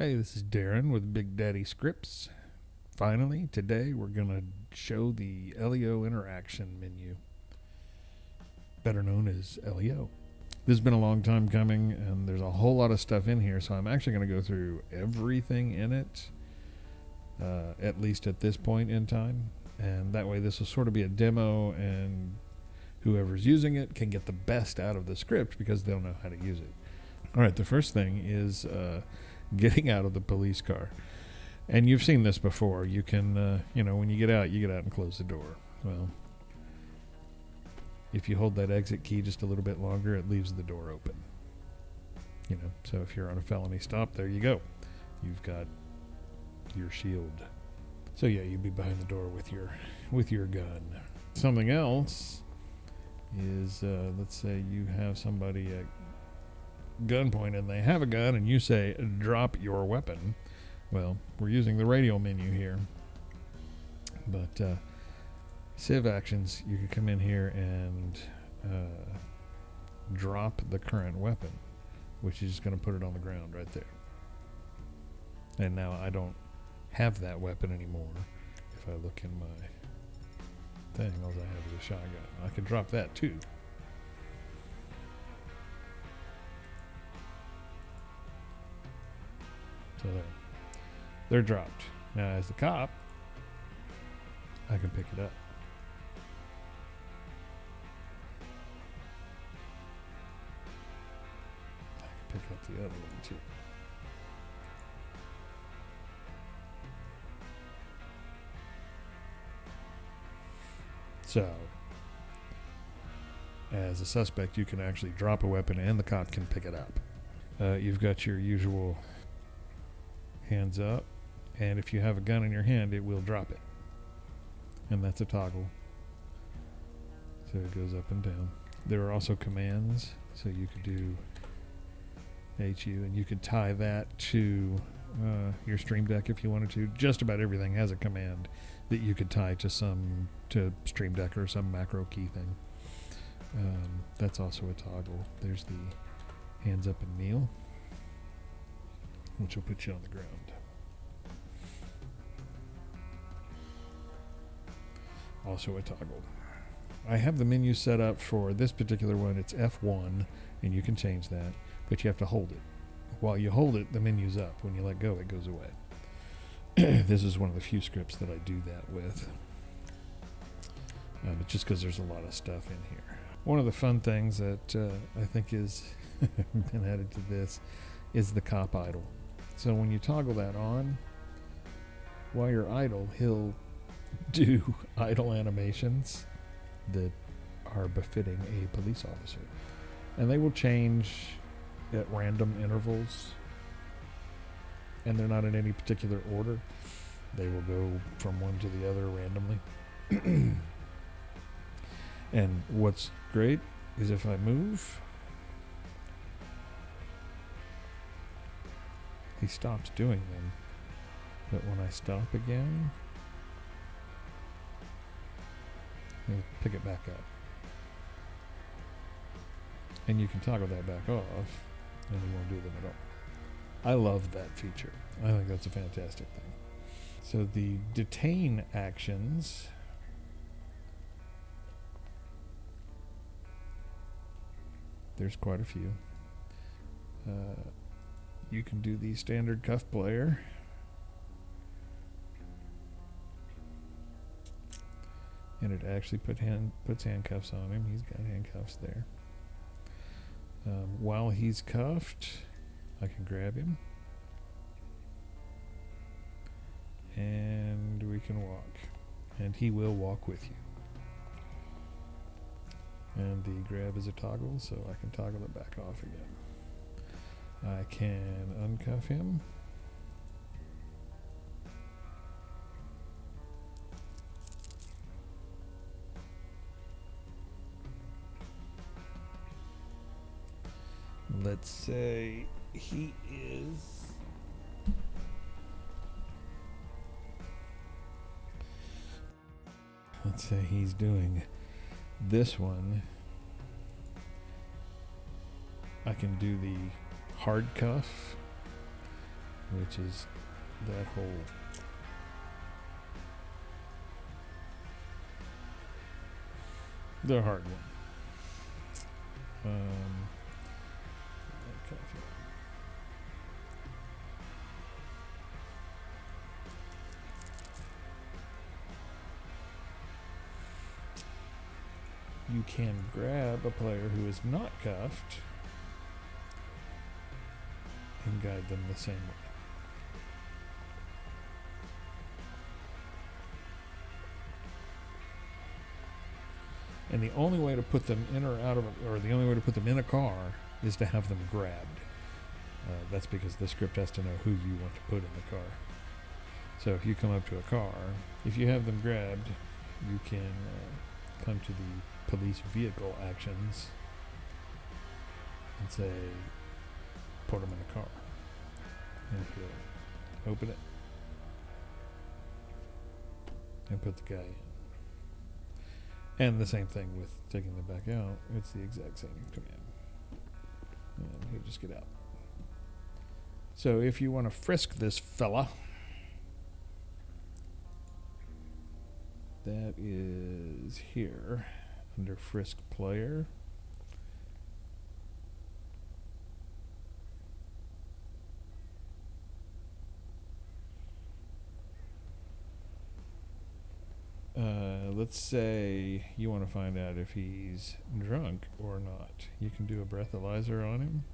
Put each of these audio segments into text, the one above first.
Hey, this is Darren with Big Daddy Scripts. Finally, today we're going to show the LEO interaction menu, better known as LEO. This has been a long time coming, and there's a whole lot of stuff in here, so I'm actually going to go through everything in it, at least at this point in time, and that way this will sort of be a demo, and whoever's using it can get the best out of the script because they'll know how to use it. All right, the first thing is getting out of the police car. And you've seen this before. You can, when you get out and close the door. Well, if you hold that exit key just a little bit longer, it leaves the door open. So if you're on a felony stop, there you go. You've got your shield. So yeah, you'd be behind the door with your gun. Something else is, let's say you have somebody at gunpoint and they have a gun and you say drop your weapon. Well, we're using the radial menu here, but Civ Actions, you can come in here and drop the current weapon, which is just going to put it on the ground right there. And now I don't have that weapon anymore. If I look in my thing, all I have is a shotgun. I can drop that too. So they're dropped. Now as the cop, I can pick it up. I can pick up the other one too. So as a suspect, you can actually drop a weapon and the cop can pick it up. You've got your usual hands up, and if you have a gun in your hand, it will drop it, and that's a toggle, so it goes up and down. There are also commands, so you could do HU, and you could tie that to your Stream Deck if you wanted to. Just about everything has a command that you could tie to Stream Deck or some macro key thing. That's also a toggle. There's the hands up and kneel, which will put you on the ground. Also a toggle. I have the menu set up for this particular one. It's F1, and you can change that, but you have to hold it. While you hold it, the menu's up. When you let go, it goes away. This is one of the few scripts that I do that with. But just because there's a lot of stuff in here. One of the fun things that I think is been added to this is the cop idle. So when you toggle that on, while you're idle, he'll do idle animations that are befitting a police officer. And they will change at random intervals. And they're not in any particular order. They will go from one to the other randomly. And what's great is if I move, he stops doing them. But when I stop again, he'll pick it back up. And you can toggle that back off, and he won't do them at all. I love that feature. I think that's a fantastic thing. So the Detain Actions, there's quite a few. You can do the standard cuff player. And it actually puts handcuffs on him. He's got handcuffs there. While he's cuffed, I can grab him. And we can walk. And he will walk with you. And the grab is a toggle, so I can toggle it back off again. I can uncuff him. Let's say he is... Let's say he's doing this one. I can do the hard cuff, which is that whole the hard one. You can grab a player who is not cuffed and guide them the same way. And the only way to put them in or out of, or the only way to put them in a car is to have them grabbed. That's because the script has to know who you want to put in the car. So if you come up to a car, if you have them grabbed, you can come to the police vehicle actions and say, put them in a car. And if you open it and put the guy in. And the same thing with taking them back out. It's the exact same command. And he'll just get out. So if you want to frisk this fella, that is here under Frisk Player. Let's say you want to find out if he's drunk or not. You can do a Brethalyzer on him.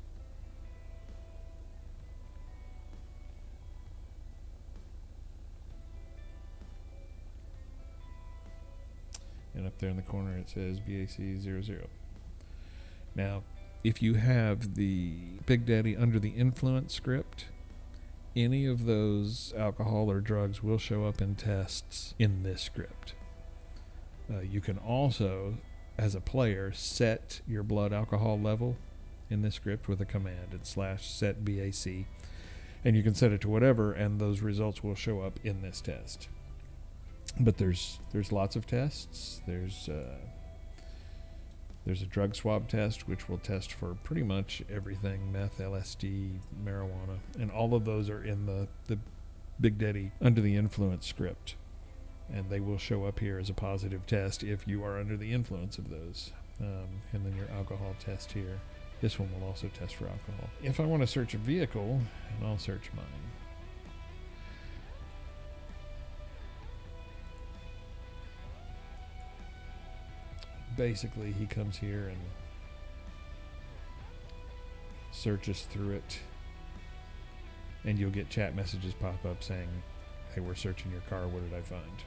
And up there in the corner it says BAC00. Now, if you have the Big Daddy under the influence script, any of those alcohol or drugs will show up in tests in this script. You can also, as a player, set your blood alcohol level in this script with a command. It's /set BAC. And you can set it to whatever, and those results will show up in this test. But there's lots of tests. There's a drug swab test, which will test for pretty much everything: meth, LSD, marijuana, and all of those are in the Big Daddy under the influence script. And they will show up here as a positive test if you are under the influence of those. And then your alcohol test here. This one will also test for alcohol. If I want to search a vehicle, and I'll search mine. Basically, he comes here and searches through it, and you'll get chat messages pop up saying, hey, we're searching your car, what did I find?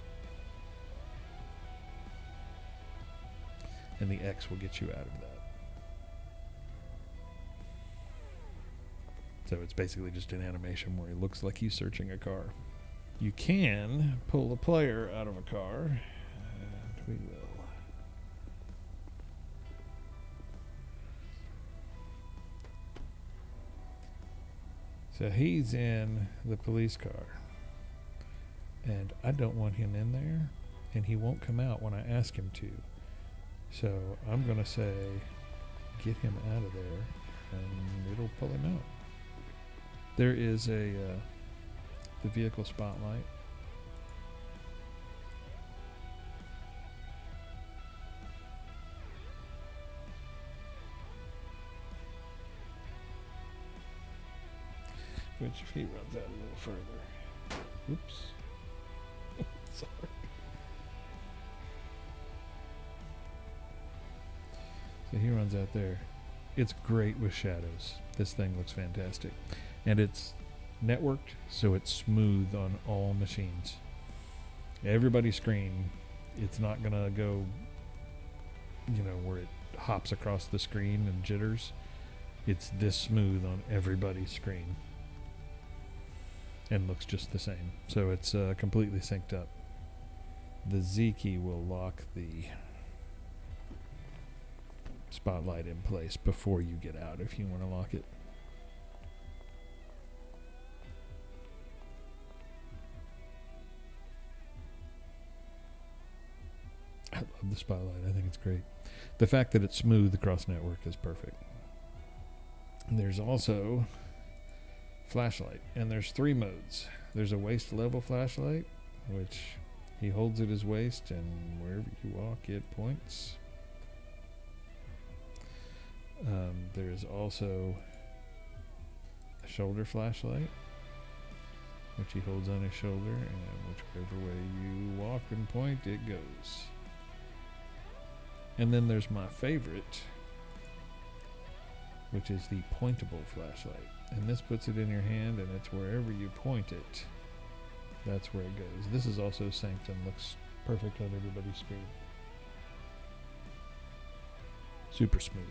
And the X will get you out of that. So it's basically just an animation where he looks like he's searching a car. You can pull the player out of a car, and we will. So he's in the police car, and I don't want him in there, and he won't come out when I ask him to. So I'm going to say, get him out of there, and it'll pull him out. There is the vehicle spotlight. Which, if he runs out a little further. Oops. Sorry. So he runs out there. It's great with shadows. This thing looks fantastic. And it's networked, so it's smooth on all machines. Everybody's screen, it's not going to go, where it hops across the screen and jitters. It's this smooth on everybody's screen. And looks just the same. So it's completely synced up. The Z key will lock the spotlight in place before you get out if you want to lock it. I love the spotlight. I think it's great. The fact that it's smooth across network is perfect. And there's also flashlight. And there's 3 modes. There's a waist level flashlight, which he holds at his waist, and wherever you walk, it points. There's also a shoulder flashlight, which he holds on his shoulder, and whichever way you walk and point, it goes. And then there's my favorite, which is the pointable flashlight. And this puts it in your hand, and it's wherever you point it, that's where it goes. This is also synced and looks perfect on everybody's screen. Super smooth.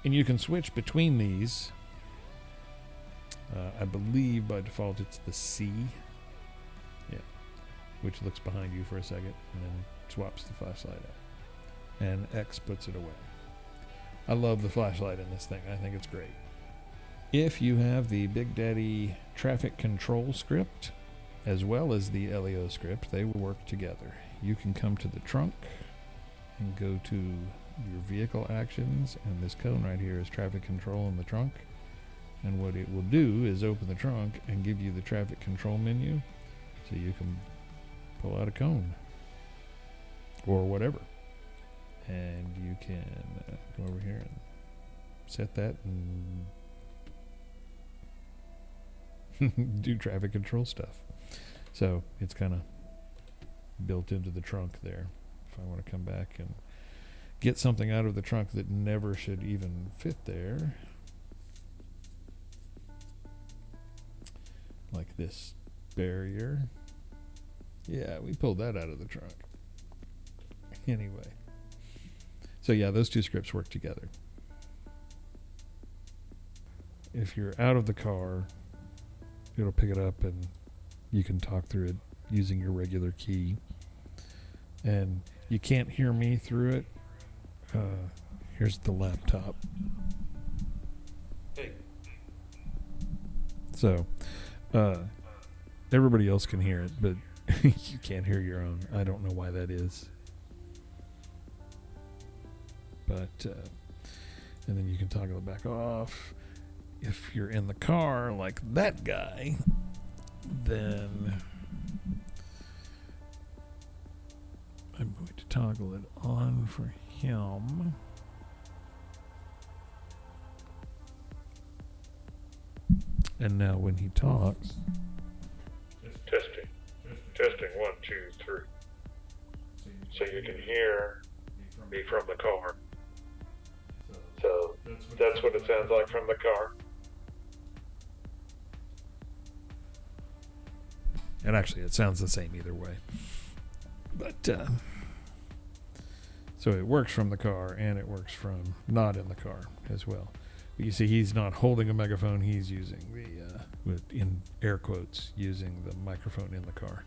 And you can switch between these. I believe by default it's the C. Yeah. Which looks behind you for a second and then swaps the flashlight out. And X puts it away. I love the flashlight in this thing. I think it's great. If you have the Big Daddy traffic control script as well as the LEO script, they will work together. You can come to the trunk and go to your vehicle actions, and this cone right here is traffic control in the trunk. And what it will do is open the trunk and give you the traffic control menu, so you can pull out a cone or whatever. And you can go over here and set that and do traffic control stuff. So it's kind of built into the trunk there. If I want to come back and get something out of the trunk that never should even fit there, like this barrier. Yeah, we pulled that out of the trunk. Anyway. So yeah, those 2 scripts work together. If you're out of the car, it'll pick it up and you can talk through it using your regular key. And you can't hear me through it. Here's the laptop. Hey. So, everybody else can hear it, but you can't hear your own. I don't know why that is. But, and then you can toggle it back off. If you're in the car like that guy, then I'm going to toggle it on for him. And now when he talks, testing, 1, 2, 3. So you can hear me from the car. So that's what it sounds like from the car. And actually, it sounds the same either way. But, so it works from the car, and it works from not in the car as well. But you see, he's not holding a megaphone. He's using the, in air quotes, using the microphone in the car.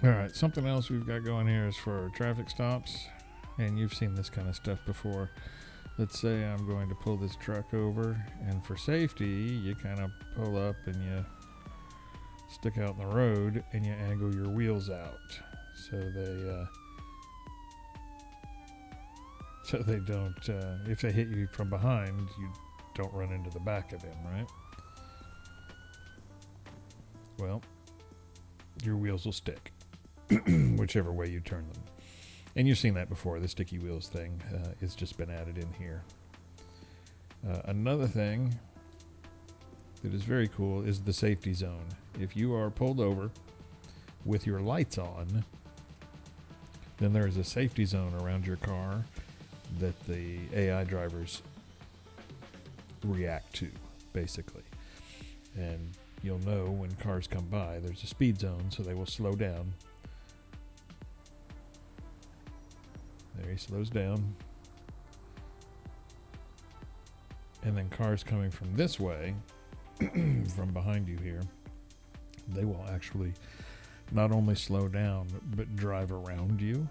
All right, something else we've got going here is for traffic stops. And you've seen this kind of stuff before. Let's say I'm going to pull this truck over, and for safety, you kind of pull up and you stick out in the road and you angle your wheels out so they don't, if they hit you from behind, you don't run into the back of them, right? Well, your wheels will stick, whichever way you turn them. And you've seen that before. The sticky wheels thing has just been added in here. Another thing that is very cool is the safety zone. If you are pulled over with your lights on, then there is a safety zone around your car that the AI drivers react to, basically. And you'll know when cars come by, there's a speed zone, so they will slow down. There, he slows down. And then cars coming from this way, from behind you here, they will actually not only slow down, but drive around you.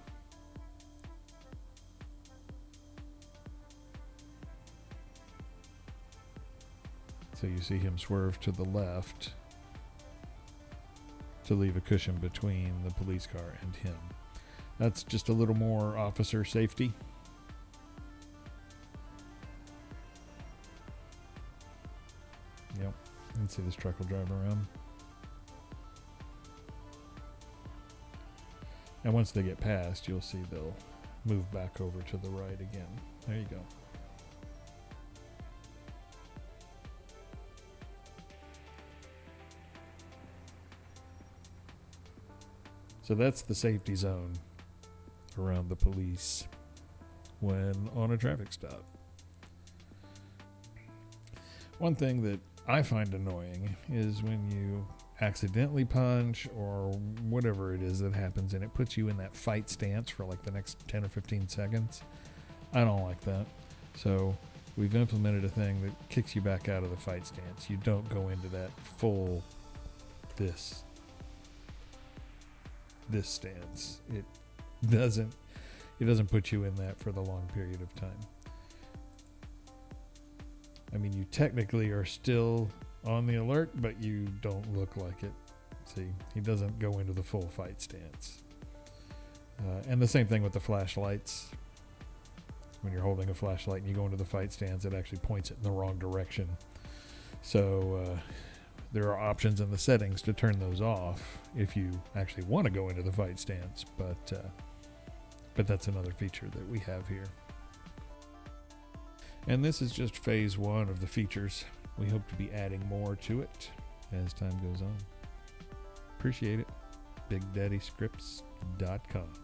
So you see him swerve to the left to leave a cushion between the police car and him. That's just a little more officer safety. Yep. You can see this truck will drive around. And once they get past, you'll see they'll move back over to the right again. There you go. So that's the safety zone around the police when on a traffic stop. One thing that I find annoying is when you accidentally punch or whatever it is that happens and it puts you in that fight stance for like the next 10 or 15 seconds. I don't like that. So we've implemented a thing that kicks you back out of the fight stance. You don't go into that full this stance. It doesn't put you in that for the long period of time. I mean, you technically are still on the alert, but you don't look like it. See, he doesn't go into the full fight stance. And the same thing with the flashlights. When you're holding a flashlight and you go into the fight stance, it actually points it in the wrong direction. So there are options in the settings to turn those off if you actually want to go into the fight stance. But that's another feature that we have here. And this is just phase 1 of the features. We hope to be adding more to it as time goes on. Appreciate it. BigDaddyScripts.com